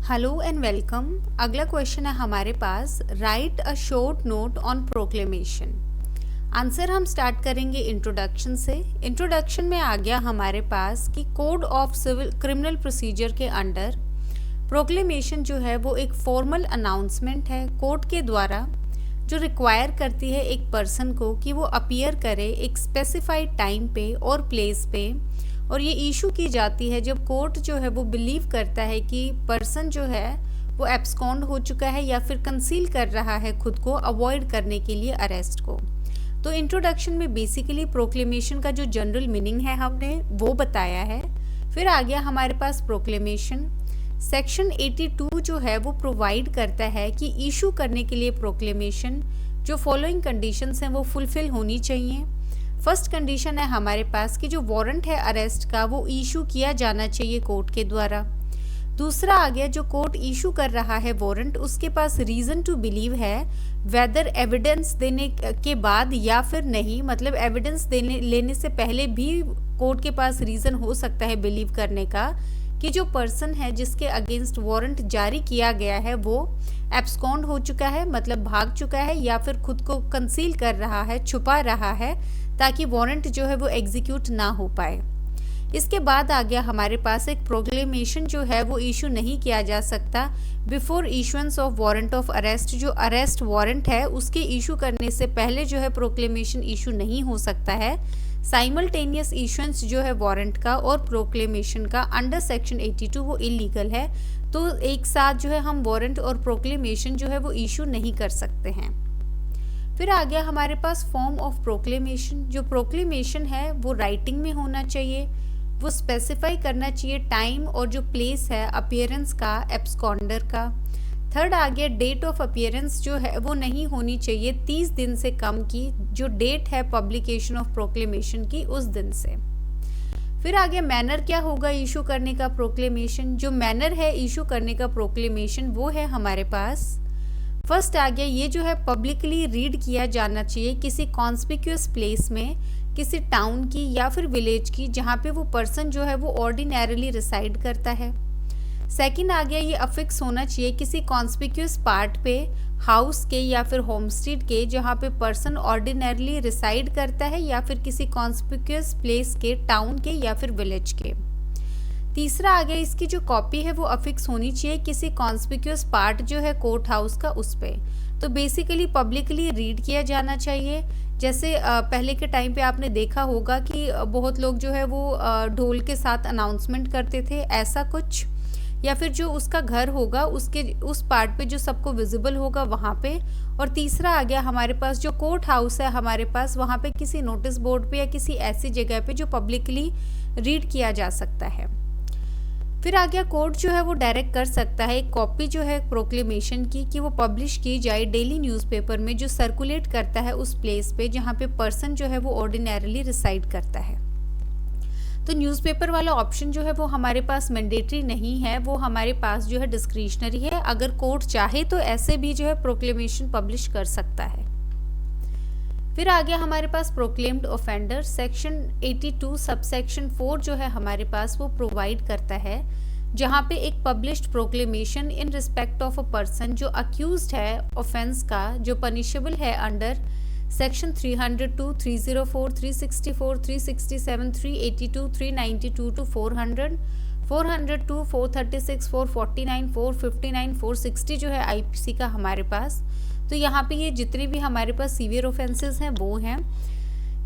Hello and welcome. अगला question है हमारे पास, write a short note on proclamation. Answer हम स्टार्ट करेंगे इंट्रोडक्शन से। इंट्रोडक्शन में आ गया हमारे पास कि code of civil criminal procedure के अंडर प्रोक्लेमेशन जो है वो एक फॉर्मल अनाउंसमेंट है कोर्ट के द्वारा, जो रिक्वायर करती है एक पर्सन को कि वो अपीयर करे एक स्पेसिफाइड टाइम पे और प्लेस पे, और ये इशू की जाती है जब कोर्ट जो है वो बिलीव करता है कि पर्सन जो है वो एब्सकॉन्ड हो चुका है या फिर कंसील कर रहा है खुद को अवॉइड करने के लिए अरेस्ट को। तो इंट्रोडक्शन में बेसिकली प्रोक्लेमेशन का जो जनरल मीनिंग है हमने वो बताया है। फिर आ गया हमारे पास प्रोक्लेमेशन। सेक्शन 82 जो है वो प्रोवाइड करता है कि इशू करने के लिए प्रोक्लेमेशन जो फॉलोइंग कंडीशंस हैं वो फुलफिल होनी चाहिए। फर्स्ट कंडीशन है हमारे पास कि जो वारंट है अरेस्ट का वो इशू किया जाना चाहिए कोर्ट के द्वारा। दूसरा आ गया, जो कोर्ट इशू कर रहा है वारंट उसके पास रीजन टू बिलीव है, वेदर एविडेंस देने के बाद या फिर नहीं, मतलब एविडेंस लेने से पहले भी कोर्ट के पास रीजन हो सकता है बिलीव करने का कि जो पर्सन है जिसके अगेंस्ट वारंट जारी किया गया है वो एब्सकॉन्ड हो चुका है, मतलब भाग चुका है या फिर खुद को कंसील कर रहा है, छुपा रहा है, ताकि वारंट जो है वो एग्जीक्यूट ना हो पाए। इसके बाद आ गया हमारे पास एक प्रोक्लेमेशन जो है वो इशू नहीं किया जा सकता before issuance of warrant of arrest. जो अरेस्ट वारंट है उसके इशू करने से पहले जो है प्रोक्लेमेशन इशू नहीं हो सकता है। साइमल्टेनियस इशुएंस जो है वारंट का और प्रोक्लेमेशन का अंडर सेक्शन 82 वो इलीगल है, तो एक साथ जो है हम वारंट और प्रोक्लेमेशन जो है वो इशू नहीं कर सकते हैं। फिर आ गया हमारे पास फॉर्म ऑफ प्रोक्लेमेशन। जो प्रोक्लेमेशन है वो राइटिंग में होना चाहिए, वो स्पेसिफाई करना चाहिए टाइम और जो प्लेस है अपीयरेंस का, एब्सकॉन्डर का। थर्ड आ गया, डेट ऑफ अपीयरेंस जो है वो नहीं होनी चाहिए 30 दिन से कम की, जो डेट है पब्लिकेशन ऑफ प्रोक्लेमेशन की उस दिन से। फिर आ गया मैनर, क्या होगा इशू करने का प्रोक्लेमेशन। जो मैनर है इशू करने का प्रोक्लेमेशन वो है हमारे पास, फर्स्ट आ गया ये जो है पब्लिकली रीड किया जाना चाहिए किसी कॉन्स्पिक्यूअस प्लेस में, किसी टाउन की या फिर विलेज की जहाँ पे वो पर्सन जो है वो ऑर्डिनरीली रिसाइड करता है। सेकंड आ गया ये अफिक्स होना चाहिए किसी कॉन्स्पिक्यूअस पार्ट पे, हाउस के या फिर होमस्टेड के, जहाँ पे पर्सन ऑर्डिनरीली रिसाइड करता है या फिर किसी कॉन्स्पिक्यूअस प्लेस के, टाउन के या फिर विलेज के। तीसरा आ गया इसकी जो कॉपी है वो अफिक्स होनी चाहिए किसी कॉन्स्पिक्यूअस पार्ट जो है कोर्ट हाउस का उस पे। तो बेसिकली पब्लिकली रीड किया जाना चाहिए। जैसे पहले के टाइम पे आपने देखा होगा कि बहुत लोग जो है वो ढोल के साथ अनाउंसमेंट करते थे, ऐसा कुछ, या फिर जो उसका घर होगा उसके उस पार्ट पे जो सबको विजिबल होगा वहाँ पे। और तीसरा आ गया हमारे पास जो कोर्ट हाउस है हमारे पास, वहाँ पे किसी नोटिस बोर्ड पे या किसी ऐसी जगह पे जो पब्लिकली रीड किया जा सकता है। फिर आ गया कोर्ट जो है वो डायरेक्ट कर सकता है एक कॉपी जो है प्रोक्लेमेशन की कि वो पब्लिश की जाए डेली न्यूज़पेपर में जो सर्कुलेट करता है उस प्लेस पे जहाँ पे पर्सन जो है वो ऑर्डिनरीली रिसाइड करता है। तो न्यूज़पेपर वाला ऑप्शन जो है वो हमारे पास मैंडेटरी नहीं है, वो हमारे पास जो है डिस्क्रिशनरी है। अगर कोर्ट चाहे तो ऐसे भी जो है प्रोक्लेमेशन पब्लिश कर सकता है। फिर आ गया हमारे पास प्रोक्लेम्ड ऑफेंडर। सेक्शन 82 सबसेक्शन 4 जो है हमारे पास वो प्रोवाइड करता है जहाँ पे एक published proclamation in respect of a person जो अक्यूज्ड है ऑफेंस का, जो पनिशेबल है अंडर सेक्शन 302, 304, 364, 367, 382, 392 टू 400, 402, 436, 449, 459, 460 जो है आईपीसी का हमारे पास। तो यहाँ पे ये जितने भी हमारे पास सीवियर ऑफेंसेस हैं वो हैं।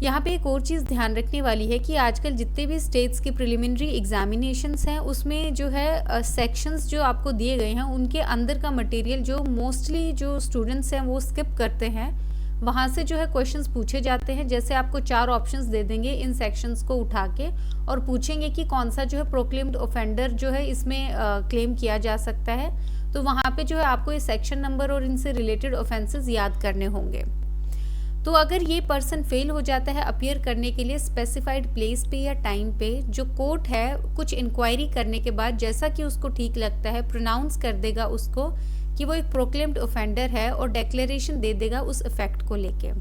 यहाँ पे एक और चीज़ ध्यान रखने वाली है कि आजकल जितने भी स्टेट्स के प्रिलिमिनरी एग्जामिनेशंस हैं उसमें जो है सेक्शंस जो आपको दिए गए हैं उनके अंदर का मटेरियल जो मोस्टली जो स्टूडेंट्स हैं वो स्किप करते हैं, वहाँ से जो है क्वेश्चंस पूछे जाते हैं। जैसे आपको 4 ऑप्शंस दे देंगे इन सेक्शंस को उठा के और पूछेंगे कि कौन सा जो है प्रोक्लेम्ड ऑफेंडर जो है इसमें क्लेम किया जा सकता है, तो वहाँ पे जो है आपको ये सेक्शन नंबर और इनसे रिलेटेड ऑफेंसेस याद करने होंगे। तो अगर ये पर्सन फेल हो जाता है अपीयर करने के लिए स्पेसिफाइड प्लेस पे या टाइम पे, जो कोर्ट है कुछ इंक्वायरी करने के बाद जैसा कि उसको ठीक लगता है प्रोनाउंस कर देगा उसको कि वो एक प्रोक्लेम्ड ऑफेंडर है और डेक्लेरेशन दे देगा उस इफेक्ट को लेके।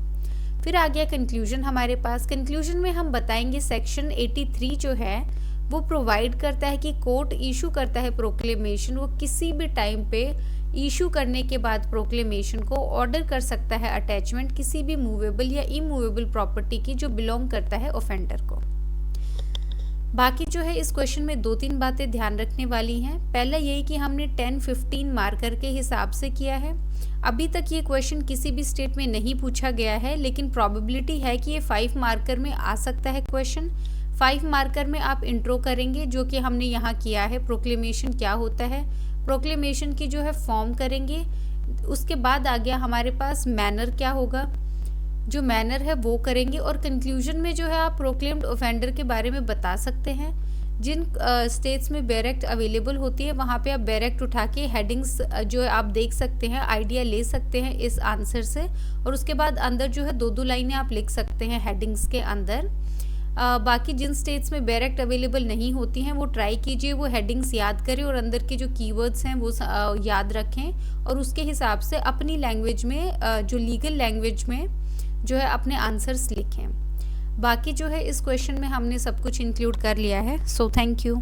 फिर आ गया कंक्लूजन हमारे पास। कंक्लूजन में हम बताएंगे सेक्शन 83 जो है वो प्रोवाइड करता है कि कोर्ट इशू करता है प्रोक्लेमेशन, वो किसी भी टाइम पे इशू करने के बाद प्रोक्लेमेशन को ऑर्डर कर सकता है अटैचमेंट किसी भी मूवेबल या इमूवेबल प्रॉपर्टी की जो बिलोंग करता है ऑफेंडर को। बाकी जो है इस क्वेश्चन में 2-3 बातें ध्यान रखने वाली हैं। पहला यही कि हमने 10-15 मार्कर के हिसाब से किया है। अभी तक ये क्वेश्चन किसी भी स्टेट में नहीं पूछा गया है, लेकिन प्रोबेबिलिटी है कि ये 5 मार्कर में आ सकता है क्वेश्चन। 5 मार्कर में आप इंट्रो करेंगे, जो कि हमने यहाँ किया है, प्रोक्लेमेशन क्या होता है, प्रोक्लेमेशन की जो है फॉर्म करेंगे। उसके बाद आ गया हमारे पास मैनर क्या होगा, जो मैनर है वो करेंगे, और कंक्लूजन में जो है आप प्रोक्लेम्ड ऑफेंडर के बारे में बता सकते हैं। जिन स्टेट्स में बेयर एक्ट अवेलेबल होती है वहाँ पे आप बेयर एक्ट उठा के हेडिंग्स जो है आप देख सकते हैं, आइडिया ले सकते हैं इस आंसर से, और उसके बाद अंदर जो है 2-2 लाइनें आप लिख सकते हैं हेडिंग्स के अंदर। बाकी जिन स्टेट्स में बेयर एक्ट अवेलेबल नहीं होती हैं वो ट्राई कीजिए, वो हेडिंग्स याद करें और अंदर के जो कीवर्ड्स हैं वो याद रखें, और उसके हिसाब से अपनी लैंग्वेज में जो लीगल लैंग्वेज में जो है अपने आंसर्स लिखें। बाकी जो है इस क्वेश्चन में हमने सब कुछ इंक्लूड कर लिया है। So thank you.